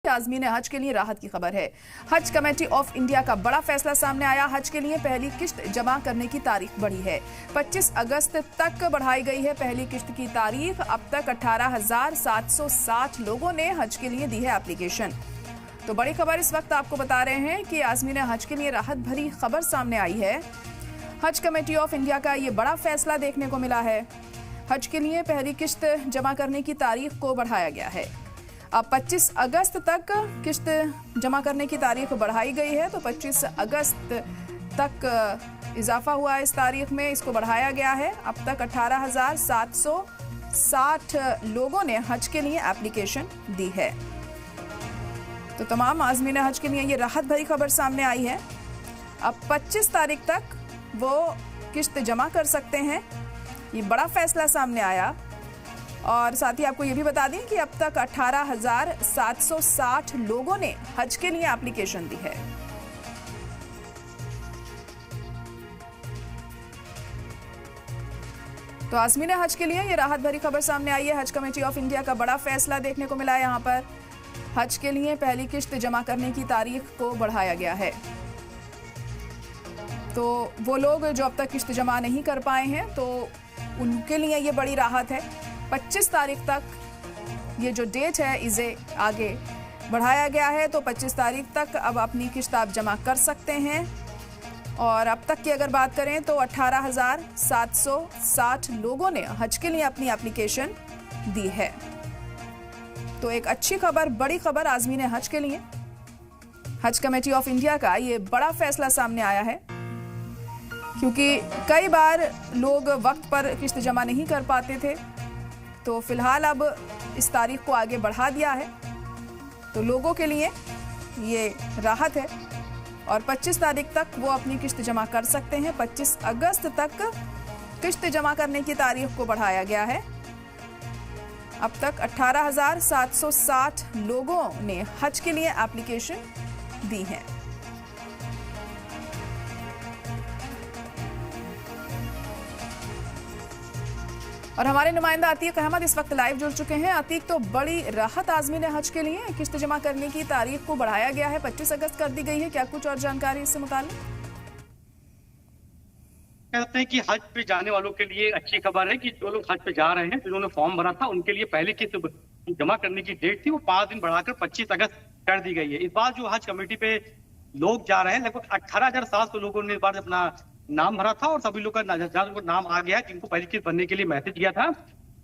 आज़मीन हज के लिए राहत की खबर है। हज कमेटी ऑफ इंडिया का बड़ा फैसला सामने आया। हज के लिए पहली किश्त जमा करने की तारीख बढ़ी है। 25 अगस्त तक बढ़ाई गई है पहली किश्त की तारीख। अब तक 18,760 लोगों ने हज के लिए दी है एप्लीकेशन। तो बड़ी खबर इस वक्त आपको बता रहे हैं कि आज़मीन हज के लिए राहत भरी खबर सामने आई है। हज कमेटी ऑफ इंडिया का ये बड़ा फैसला देखने को मिला है। हज के लिए पहली किश्त जमा करने की तारीख को बढ़ाया गया है। अब 25 अगस्त तक किश्त जमा करने की तारीख बढ़ाई गई है। तो 25 अगस्त तक इजाफा हुआ है इस तारीख में, इसको बढ़ाया गया है। अब तक 18,760 लोगों ने हज के लिए एप्लीकेशन दी है। तो तमाम आज़मीन हज के लिए ये राहत भरी खबर सामने आई है। अब 25 तारीख तक वो किश्त जमा कर सकते हैं। ये बड़ा फैसला सामने आया। और साथ ही आपको ये भी बता दें कि अब तक 18,760 लोगों ने हज के लिए एप्लीकेशन दी है। तो आज़मीन हज के लिए ये राहत भरी खबर सामने आई है। हज कमेटी ऑफ इंडिया का बड़ा फैसला देखने को मिला है। यहाँ पर हज के लिए पहली किश्त जमा करने की तारीख को बढ़ाया गया है। तो वो लोग जो अब तक किश्त जमा नहीं कर पाए हैं, तो उनके लिए ये बड़ी राहत है। 25 तारीख तक ये जो डेट है इसे आगे बढ़ाया गया है। तो 25 तारीख तक अब अपनी किश्त आप जमा कर सकते हैं। और अब तक की अगर बात करें तो 18,760 लोगों ने हज के लिए अपनी एप्लीकेशन दी है। तो एक अच्छी खबर, बड़ी खबर आज़मीन हज के लिए। हज कमेटी ऑफ इंडिया का ये बड़ा फैसला सामने आया है, क्योंकि कई बार लोग वक्त पर किश्त जमा नहीं कर पाते थे। तो फिलहाल अब इस तारीख को आगे बढ़ा दिया है। तो लोगों के लिए ये राहत है। और 25 तारीख तक वो अपनी किश्त जमा कर सकते हैं। 25 अगस्त तक किश्त जमा करने की तारीख को बढ़ाया गया है। अब तक 18,760 लोगों ने हज के लिए एप्लीकेशन दी है। और हमारे नुमाइंदा अतीक अहमद इस वक्त लाइव जुड़ चुके हैं। अतीक, तो बड़ी राहत आज़मीन हज के लिए, किश्त जमा करने की तारीख को बढ़ाया गया है, 25 अगस्त कर दी गई है। क्या कुछ और जानकारी इससे मुताल्लिक? कहते हैं कि हज पे जाने वालों के लिए अच्छी खबर है कि जो लोग हज पे जा रहे हैं, जिन्होंने फॉर्म भरा था, उनके लिए पहले किस्त जमा करने की डेट थी वो 5 दिन बढ़ाकर 25 अगस्त कर दी गई है। इस बार जो हज कमेटी पे लोग जा रहे हैं, लगभग 18,700 लोगों ने इस बार अपना नाम भरा था। और सभी लोग का नाम आ गया है जिनको पहली किस्त भरने के लिए मैसेज किया था।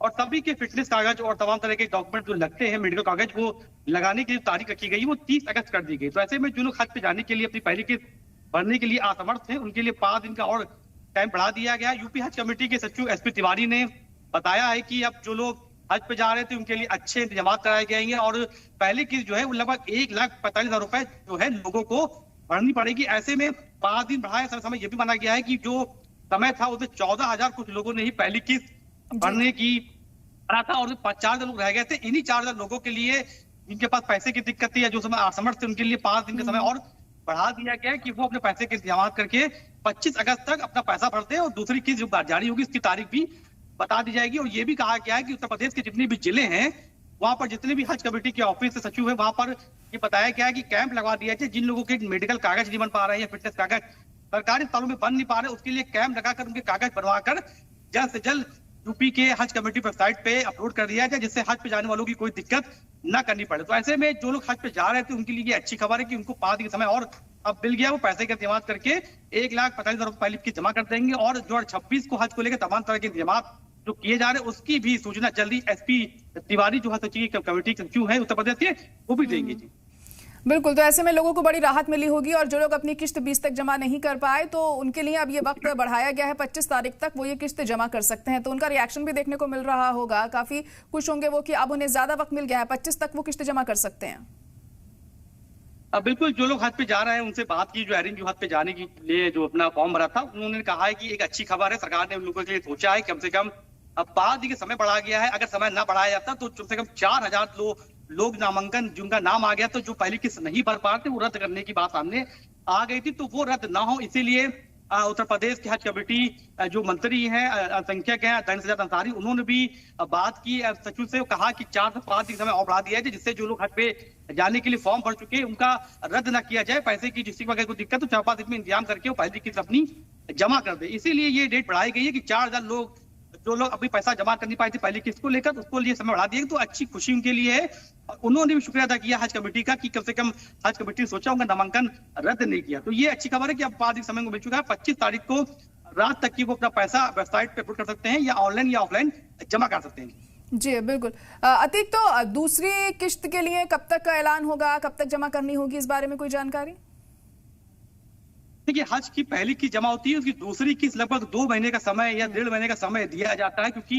और सभी के फिटनेस कागज और तमाम तरह के डॉक्यूमेंट जो लगते हैं, मेडिकल कागज, वो लगाने की जो तारीख रखी गई वो 30 अगस्त कर दी गई। तो ऐसे में जो लोग हज पे जाने के लिए अपनी पहली किस्त भरने के लिए असमर्थ हैं, उनके लिए 5 दिन का और टाइम बढ़ा दिया गया। यूपी हज कमेटी के सचिव SP तिवारी ने बताया है कि अब जो लोग हज पे जा रहे थे उनके लिए अच्छे इंतजाम कराए गए हैं। और पहली किस्त जो है वो लगभग 1,45,000 रुपए जो है लोगों को भरनी पड़ेगी। ऐसे में 5 दिन बढ़ाए समय ये भी माना गया है कि जो समय था उसमें 14,000 कुछ लोगों ने ही पहली किस्त भरने की भरा था और 4,000 लोग रह गए थे। इन्हीं 4,000 लोगों के लिए जिनके पास पैसे की दिक्कत थी या जो समय असमर्थ थे, उनके लिए 5 दिन का समय और बढ़ा दिया गया है कि वो अपने पैसे के इंतजाम करके 25 अगस्त तक अपना पैसा भरते हैं। और दूसरी किस्त जो जारी होगी उसकी तारीख भी बता दी जाएगी। और ये भी कहा गया है कि उत्तर प्रदेश के जितने भी जिले हैं, वहां पर जितने भी हज कमेटी के ऑफिस से सचिव है, वहां पर ये बताया गया है कि कैंप लगवा दिया जाए। जिन लोगों के मेडिकल कागज नहीं बन पा रहे हैं, फिटनेस कागज सरकारी अस्पतालों में बन नहीं पा रहे, उसके लिए कैंप लगाकर उनके कागज बनवाकर जल्द से जल्द यूपी के हज कमेटी वेबसाइट पे अपलोड कर दिया जाए, जिससे हज पे जाने वालों की कोई दिक्कत न करनी पड़े। तो ऐसे में जो लोग हज पे जा रहे थे उनके लिए अच्छी खबर है कि उनको 5 दिन का समय और अब मिल गया। वो पैसे का इंतजाम करके 1,45,000 रुपए पहले की जमा कर देंगे। और जो 26 को हज को लेकर तमाम तरह के इंतजाम जो किए जा रहे हैं उसकी भी सूचना जल्दी SP तिवारी जो हज कमेटी के सचिव है उत्तर प्रदेश के, वो भी देंगे। जी बिल्कुल। तो ऐसे में लोगों को बड़ी राहत मिली होगी। और जो लोग अपनी किश्त 20 तक जमा नहीं कर पाए, तो उनके लिए अब ये वक्त बढ़ाया गया है। 25 तारीख तक वो ये किश्त जमा कर सकते हैं। तो उनका रिएक्शन भी देखने को मिल रहा होगा, काफी खुश होंगे वो कि अब उन्हें ज्यादा वक्त मिल गया है, 25 तक वो किश्त जमा कर सकते हैं। बिल्कुल, जो लोग हज पे जा रहे हैं उनसे बात की, जो एरिन जो हज पे जाने के लिए जो अपना फॉर्म भरा था, उन्होंने कहा है कि एक अच्छी खबर है। सरकार ने उन लोगों के लिए सोचा है, कम से कम अब 5 दिन का समय बढ़ा गया है। अगर समय ना बढ़ाया जाता तो कम से कम 4,000 लोग नामांकन जिनका नाम आ गया, तो जो पहली किस्त नहीं भर पा रहे थे वो रद्द करने की बात सामने आ गई थी। तो वो रद्द ना हो, इसीलिए उत्तर प्रदेश की हज कमेटी जो मंत्री हैं, अल्पसंख्यक हैं दयानिधि सज्जाद अंसारी, उन्होंने भी बात की सचिव से, कहा कि 4 से 5 दिन समय और बढ़ा दिया जाए, जिससे जो लोग हज पे जाने के लिए फॉर्म भर चुके हैं उनका रद्द न किया जाए। पैसे की जिसकी अगर कोई दिक्कत तो 4-5 दिन में इंतजाम करके वो पहली किस्त अपनी जमा कर दे। इसीलिए ये डेट बढ़ाई गई है कि 4000 लोग जो लोग अभी पैसा जमा कर नहीं पाए थे पहली किस्त को लेकर, उसको लिए समय बढ़ा दिया। तो अच्छी खुशी उनके लिए है और उन्होंने भी शुक्रिया अदा किया हज कमेटी का कि कम से कम हज कमेटी ने सोचा, उनका नामांकन रद्द नहीं किया। तो ये अच्छी खबर है कि अब 5 दिन समय को मिल चुका है। 25 तारीख को रात तक की वो अपना पैसा वेबसाइट पे अपलोड कर सकते हैं या ऑनलाइन या ऑफलाइन जमा कर सकते हैं। जी बिल्कुल। अतीक, तो दूसरी किस्त के लिए कब तक का ऐलान होगा, कब तक जमा करनी होगी, इस बारे में कोई जानकारी? देखिए, हज की पहली किस्त जमा होती है, उसकी दूसरी किस्त लगभग 2 महीने का समय या 1.5 महीने का समय दिया जाता है, क्योंकि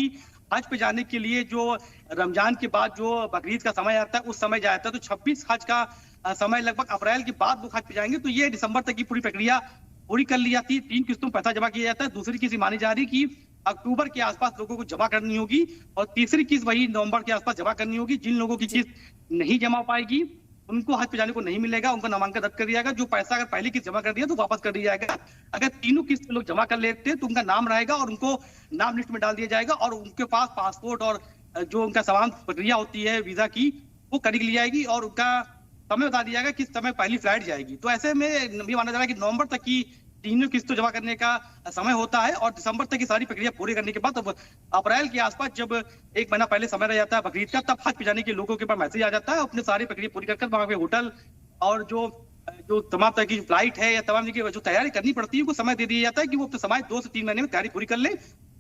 हज पे जाने के लिए जो रमजान के बाद जो बकरीद का समय आता है उस समय जाता है। तो 26 हज का समय लगभग अप्रैल के बाद लोग हज पे जाएंगे, तो ये दिसंबर तक की पूरी प्रक्रिया पूरी कर ली जाती है। 3 किस्तों में पैसा जमा किया जाता है। दूसरी किस्त मानी जा रही कि अक्टूबर के आसपास लोगों को जमा करनी होगी और तीसरी किस्त वही नवंबर के आसपास जमा करनी होगी। जिन लोगों की किस्त नहीं जमा पाएगी उनको हज पे जाने को नहीं मिलेगा, उनका नामांकन रद्द कर दिया जाएगा। जो पैसा अगर पहली किस्त जमा कर दिया तो वापस कर दिया जाएगा। अगर तीनों किस्त लोग जमा कर लेते तो उनका नाम रहेगा और उनको नाम लिस्ट में डाल दिया जाएगा और उनके पास पासपोर्ट और जो उनका समान प्रक्रिया होती है वीजा की वो कर ली जाएगी और उनका समय बता दिया जाएगा किस समय पहली फ्लाइट जाएगी। तो ऐसे में ये माना जा रहा है कि नवंबर तक की तीनों किस्तों जमा करने का समय होता है और दिसंबर तक की सारी प्रक्रिया पूरी करने के बाद अप्रैल के आसपास जब 1 महीना पहले समय रह जाता है बकरीद का, तब हज पे जाने के लोगों के पास मैसेज आ जाता है। अपने सारी प्रक्रिया पूरी कर वहां पे होटल और जो तमाम तरह की फ्लाइट है या तमाम की जो तैयारी करनी पड़ती है उनको समय दे दिया जाता है कि वो अपने समय 2 से 3 महीने में तैयारी पूरी कर ले।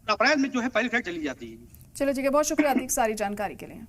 अप्रैल में जो है पहली फ्लाइट चली जाती है। चलो ठीक है, बहुत शुक्रिया अतीक सारी जानकारी के लिए।